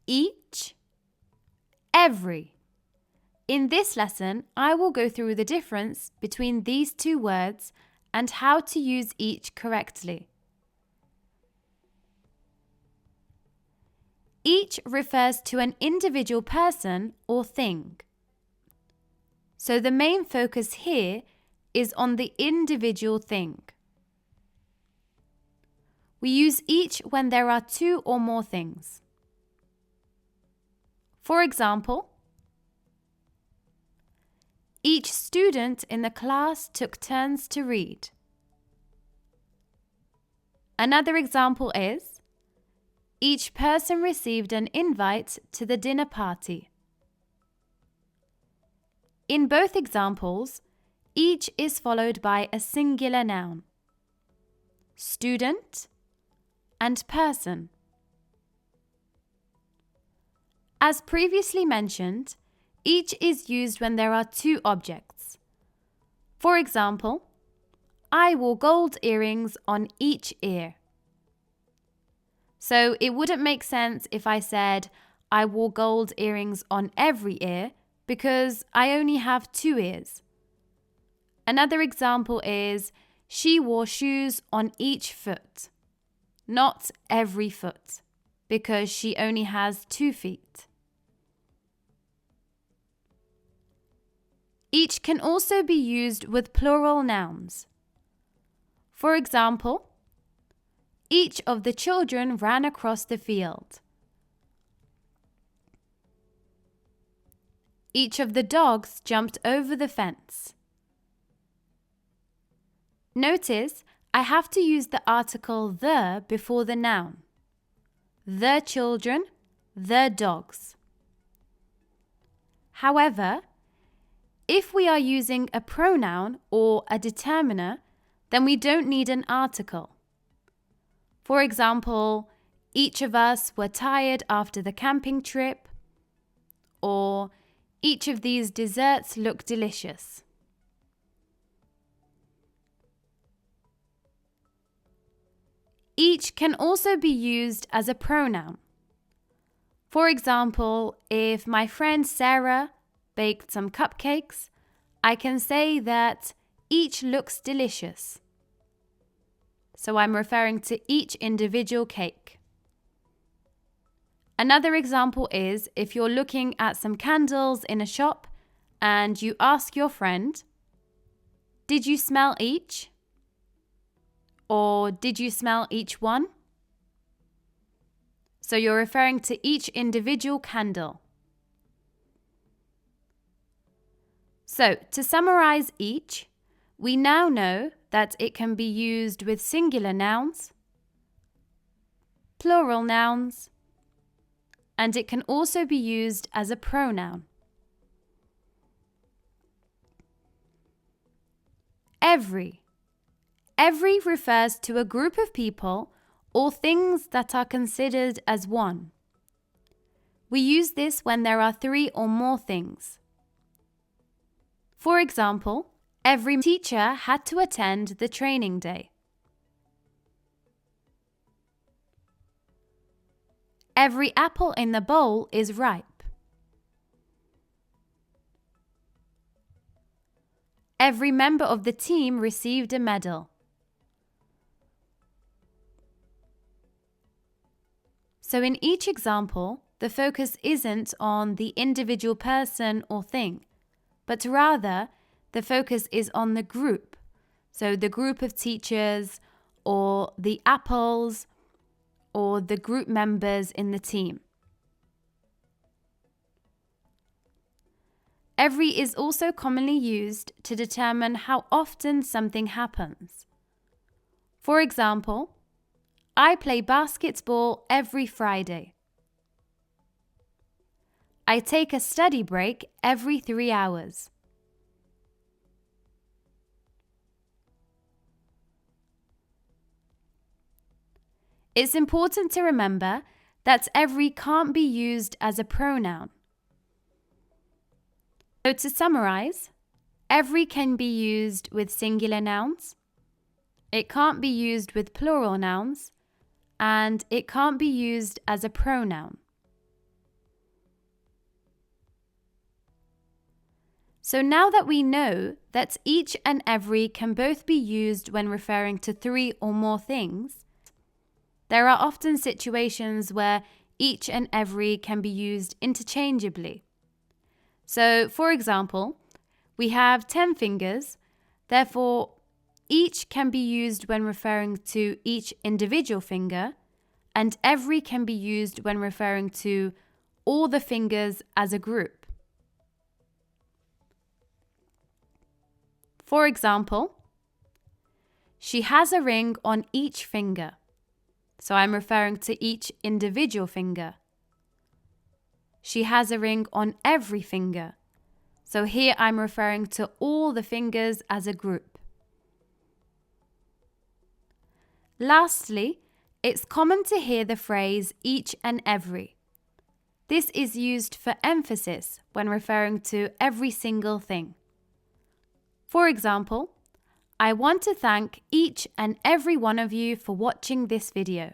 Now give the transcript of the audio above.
each, every. In this lesson, I will go through the difference between these two words and how to use each correctly. Each refers to an individual person or thing. So the main focus here is on the individual thing. We use each when there are two or more things. For example, each student in the class took turns to read. Another example is, each person received an invite to the dinner party. In both examples, each is followed by a singular noun, student and person. As previously mentioned, each is used when there are two objects. For example, I wore gold earrings on each ear. So it wouldn't make sense if I said I wore gold earrings on every ear because I only have two ears. Another example is she wore shoes on each foot, not every foot, because she only has 2 feet. Each can also be used with plural nouns. For example, each of the children ran across the field. Each of the dogs jumped over the fence. Notice I have to use the article the before the noun. The children, the dogs. However, if we are using a pronoun or a determiner, then we don't need an article. For example, each of us were tired after the camping trip, or each of these desserts look delicious. Each can also be used as a pronoun. For example, if my friend Sarah baked some cupcakes, I can say that each looks delicious. So I'm referring to each individual cake. Another example is if you're looking at some candles in a shop and you ask your friend, "Did you smell each?" Or "Did you smell each one?" So you're referring to each individual candle. So to summarize each, we now know that it can be used with singular nouns, plural nouns, and it can also be used as a pronoun. Every. Every refers to a group of people or things that are considered as one. We use this when there are 3 or more things. For example, every teacher had to attend the training day. Every apple in the bowl is ripe. Every member of the team received a medal. So in each example, the focus isn't on the individual person or thing, but rather the focus is on the group. So the group of teachers or the apples or the group members in the team. Every is also commonly used to determine how often something happens. For example, I play basketball every Friday. I take a study break every 3 hours. It's important to remember that every can't be used as a pronoun. So to summarize, every can be used with singular nouns, it can't be used with plural nouns, and it can't be used as a pronoun. So now that we know that each and every can both be used when referring to three or more things, there are often situations where each and every can be used interchangeably. So, for example, we have 10 fingers, therefore, each can be used when referring to each individual finger, and every can be used when referring to all the fingers as a group. For example, she has a ring on each finger. So I'm referring to each individual finger. She has a ring on every finger. So here I'm referring to all the fingers as a group. Lastly, it's common to hear the phrase each and every. This is used for emphasis when referring to every single thing. For example, I want to thank each and every one of you for watching this video.